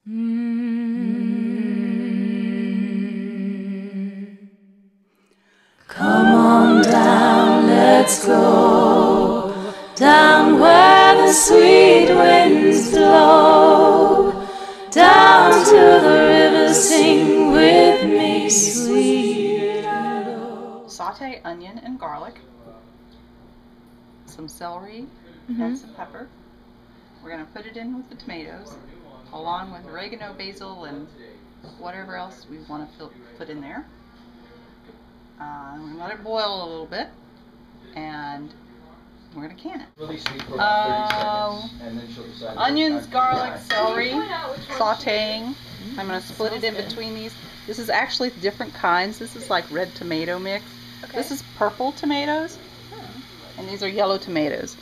Come on down, let's go down where the sweet winds blow, down to the river, sing with me, sweet meadow. Saute onion and garlic, some celery, and some pepper. We're going to put it in with the tomatoes, along with oregano, basil, and whatever else we want to put in there. We're going to let it boil a little bit, and we're going to can it. Really sweet for about 30 seconds, and then she'll decide. Onions, garlic, celery, sauteing. I'm going to split it in between these. This is actually different kinds. This is like red tomato mix. Okay. This is purple tomatoes, and these are yellow tomatoes.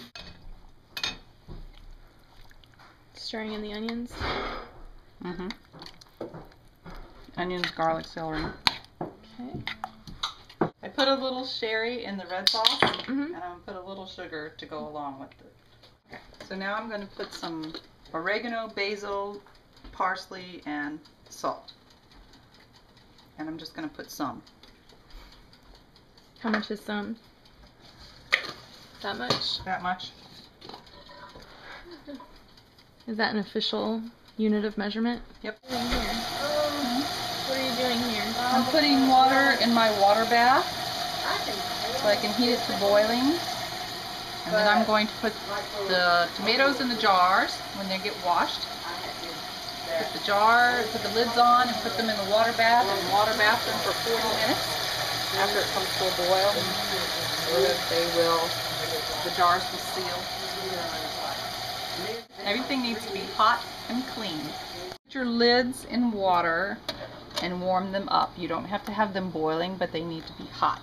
Stirring in the onions. Onions, garlic, celery. Okay. I put a little sherry in the red sauce, and I'm going to put a little sugar to go along with it. Okay. So now I'm going to put some oregano, basil, parsley, and salt. And I'm just going to put some. How much is some? That much? That much. Is that an official unit of measurement? Yep. What are you doing here? I'm putting water in my water bath so I can heat it to boiling. And then I'm going to put the tomatoes in the jars when they get washed. Put the lids on and put them in the water bath and water bath them for 40 minutes after it comes to a boil, so that the jars will seal. Everything needs to be hot and clean. Put your lids in water and warm them up. You don't have to have them boiling, but they need to be hot.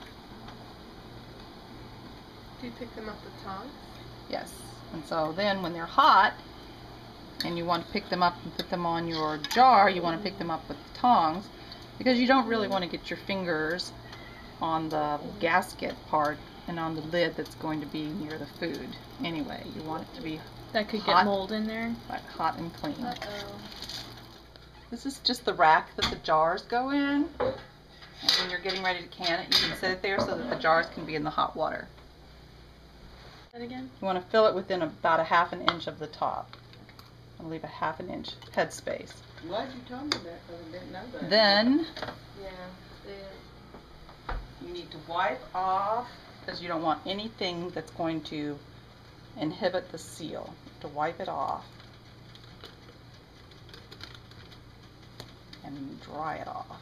Do you pick them up with tongs? Yes. And so then when they're hot and you want to pick them up and put them on your jar, you want to pick them up with the tongs, because you don't really want to get your fingers on the gasket part and on the lid that's going to be near the food. Anyway, you want it to be That could hot, get mold in there. hot and clean. Uh-oh. This is just the rack that the jars go in. And when you're getting ready to can it, you can set it there so that the jars can be in the hot water. That again? You want to fill it within about a ½ an inch of the top. I'll leave a ½ an inch head space. Why'd you tell me that? Because I didn't know that. Then Yeah. you need to wipe off, because you don't want anything that's going to inhibit the seal. To wipe it off and dry it off.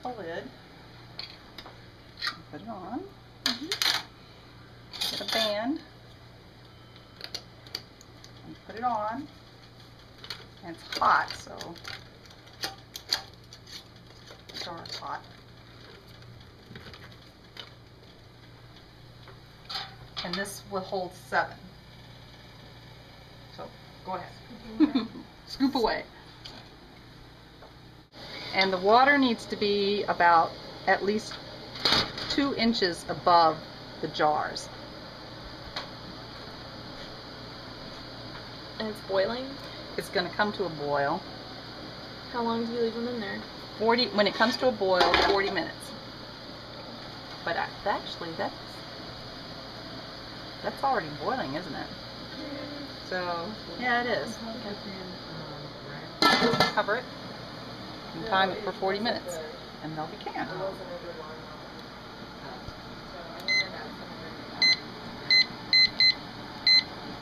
A lid. Put it on. Get a band and put it on. And it's hot, so the jar is hot. And this will hold 7. So go ahead. Scoop away. And the water needs to be about at least 2 inches above the jars. And it's boiling? It's going to come to a boil. How long do you leave them in there? 40. When it comes to a boil, 40 minutes. But actually, that's already boiling, isn't it? So yeah, it is. Cover it and time it for 40 minutes, and they'll be canned.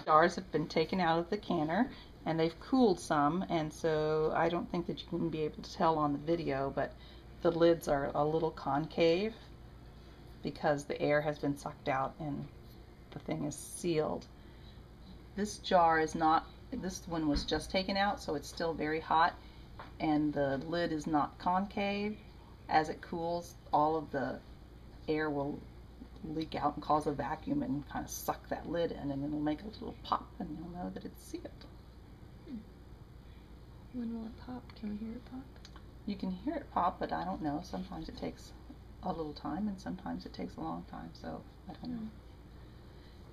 Jars have been taken out of the canner and they've cooled some, and so I don't think that you can be able to tell on the video, but the lids are a little concave because the air has been sucked out and the thing is sealed. This jar is not, this one was just taken out, so it's still very hot, and the lid is not concave. As it cools, all of the air will leak out and cause a vacuum and kind of suck that lid in, and it'll make a little pop, and you'll know that it's sealed. When will it pop? Can we hear it pop? You can hear it pop, but I don't know. Sometimes it takes a little time, and sometimes it takes a long time, so I don't know.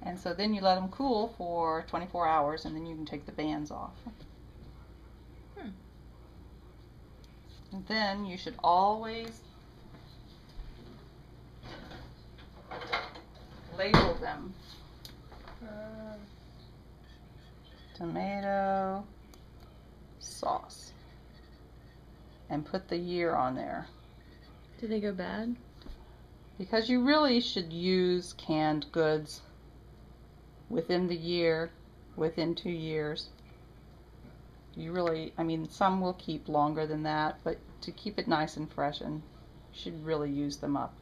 And so then you let them cool for 24 hours, and then you can take the bands off. And then you should always label them. Tomato sauce. And put the year on there. Do they go bad? Because you really should use canned goods within the year, within 2 years. You really, I mean, some will keep longer than that, but to keep it nice and fresh, and you should really use them up.